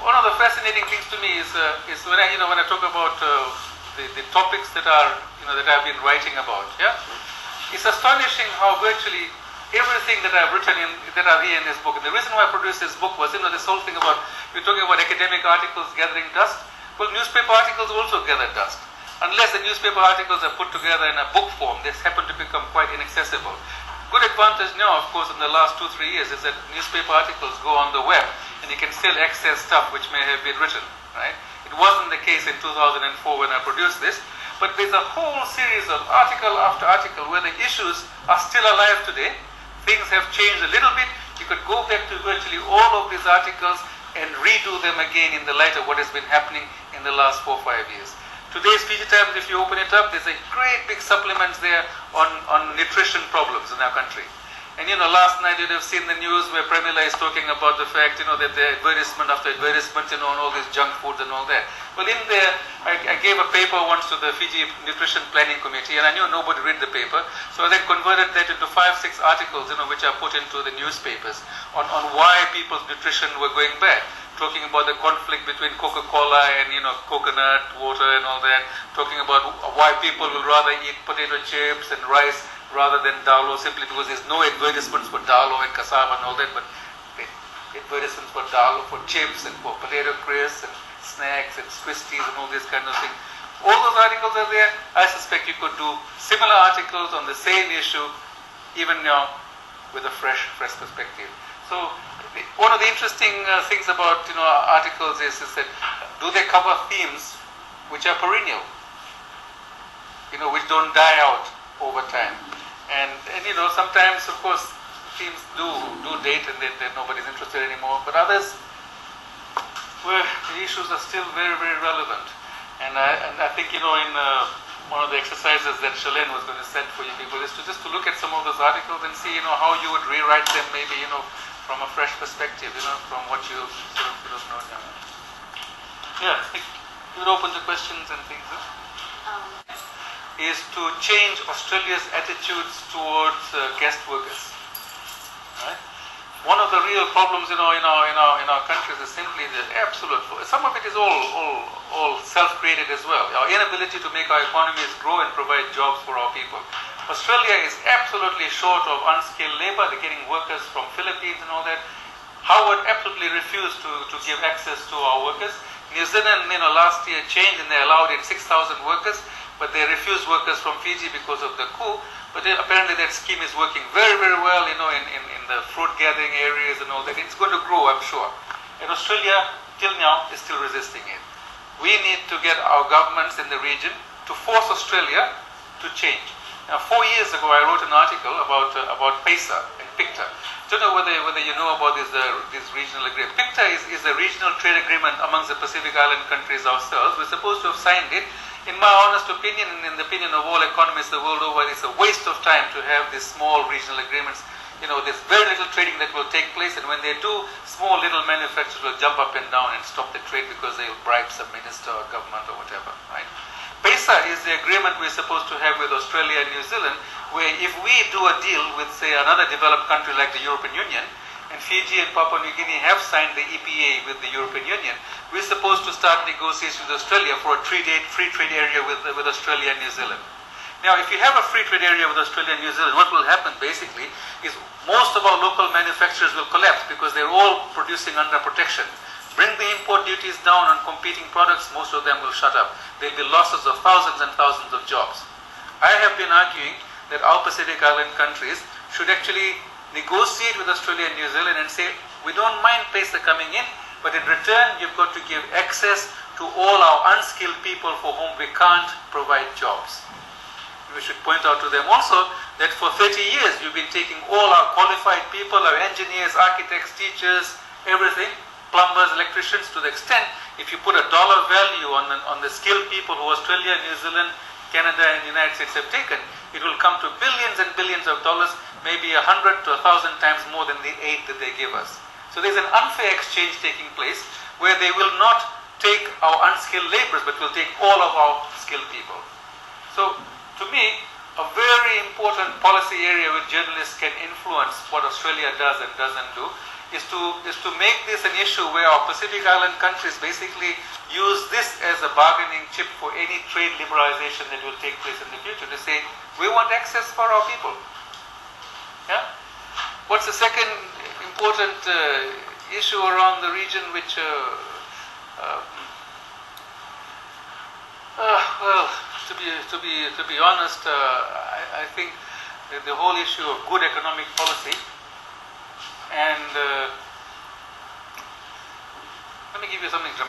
one of the fascinating things to me is when I talk about the topics that are that I've been writing about. Yeah, it's astonishing how virtually everything that I've written that are here in this book. And the reason why I produced this book was this whole thing about you're talking about academic articles gathering dust. Well, newspaper articles also gather dust. Unless the newspaper articles are put together in a book form, they happen to become quite inaccessible. Good advantage now, of course, in the last 2-3 years is that newspaper articles go on the web and you can still access stuff which may have been written, right? It wasn't the case in 2004 when I produced this, but there's a whole series of article after article where the issues are still alive today. Things have changed a little bit. You could go back to virtually all of these articles and redo them again in the light of what has been happening in the last 4 or 5 years. Today's Fiji Times, if you open it up, there's a great big supplement there on nutrition problems in our country. And last night you'd have seen the news where Perennial is talking about the fact, that the advertisement after advertisement, and all these junk foods and all that. Well, in there, I gave a paper once to the Fiji Nutrition Planning Committee, and I knew nobody read the paper, so I then converted that into 5-6 articles, which I put into the newspapers on why people's nutrition were going bad. Talking about the conflict between Coca-Cola and coconut water and all that, talking about why people will rather eat potato chips and rice rather than dalo, simply because there's no advertisements for dalo and cassava and all that, but advertisements for dalo, for chips and for potato crisps and snacks and twisties and all this kind of thing. All those articles are there. I suspect you could do similar articles on the same issue even now with a fresh perspective. So one of the interesting things about articles is that do they cover themes which are perennial, which don't die out over time, and sometimes of course themes do date and then nobody's interested anymore, but others where the issues are still very, very relevant. And I think in one of the exercises that Shalene was going to set for you people is to look at some of those articles and see how you would rewrite them maybe from a fresh perspective, from what you sort of know now. Yeah, you would open to questions and things. Is to change Australia's attitudes towards guest workers. Right? One of the real problems, in our countries is simply the absolute. Some of it is all self-created as well. Our inability to make our economies grow and provide jobs for our people. Australia is absolutely short of unskilled labor. They're getting workers from Philippines and all that. Howard absolutely refused to give access to our workers. New Zealand, last year changed and they allowed in 6,000 workers, but they refused workers from Fiji because of the coup. But apparently that scheme is working very, very well, in the fruit gathering areas and all that. It's going to grow, I'm sure. And Australia, till now, is still resisting it. We need to get our governments in the region to force Australia to change. Now, 4 years ago, I wrote an article about PESA and PICTA. I don't know whether you know about this regional agreement. PICTA is a regional trade agreement amongst the Pacific Island countries ourselves. We're supposed to have signed it. In my honest opinion, and in the opinion of all economists the world over, it's a waste of time to have these small regional agreements. There's very little trading that will take place, and when they do, small little manufacturers will jump up and down and stop the trade because they'll bribe some minister or government or whatever, right? PESA is the agreement we're supposed to have with Australia and New Zealand, where if we do a deal with, say, another developed country like the European Union, and Fiji and Papua New Guinea have signed the EPA with the European Union, we're supposed to start negotiations with Australia for a free trade area with Australia and New Zealand. Now, if you have a free trade area with Australia and New Zealand, what will happen basically is most of our local manufacturers will collapse because they're all producing under protection. Bring the import duties down on competing products, most of them will shut up. There'll be losses of thousands and thousands of jobs. I have been arguing that our Pacific Island countries should actually negotiate with Australia and New Zealand and say, we don't mind PESA coming in, but in return you've got to give access to all our unskilled people for whom we can't provide jobs. We should point out to them also that for 30 years you've been taking all our qualified people, our engineers, architects, teachers, everything, plumbers, electricians, to the extent if you put a dollar value on the skilled people who Australia, New Zealand, Canada and the United States have taken, it will come to billions and billions of dollars, maybe 100 to 1,000 times more than the aid that they give us. So there's an unfair exchange taking place where they will not take our unskilled laborers but will take all of our skilled people. So to me, a very important policy area where journalists can influence what Australia does and doesn't do is to make this an issue where our Pacific Island countries basically use this as a bargaining chip for any trade liberalization that will take place in the future, to say, we want access for our people. Yeah? What's the second important issue around the region which well, to be honest, I think the whole issue of good economic policy, and let me give you something